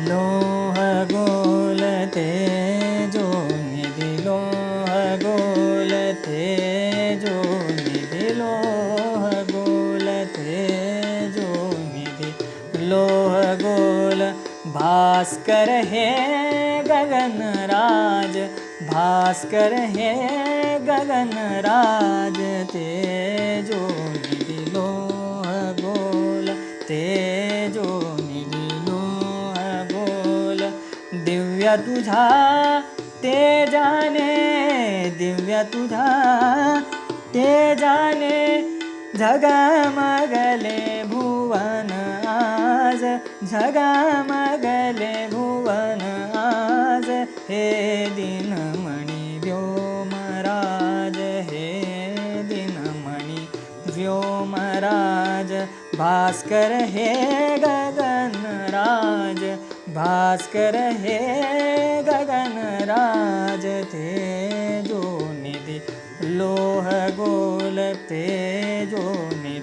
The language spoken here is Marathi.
लोह गोल तेजो निधि लोह गोल तेजो निधि लोह गोल तेजो निधि लोह गोल भास्कर है गगन राज भास्कर है गगन राज तेजो निधि लोह गोल तेजो निधि लोह गोल दिव्य तुझा तेजाने दिव्य तुझा तेजाने झगमगले भुवन आज झगमगले भुवन आज हे दिनमणि व्योमराज हे दिनमणि व्योमराज भास्कर हे गगनराज भास्कर हे गगनराज तेजो निधि लोह गोल तेजो निधि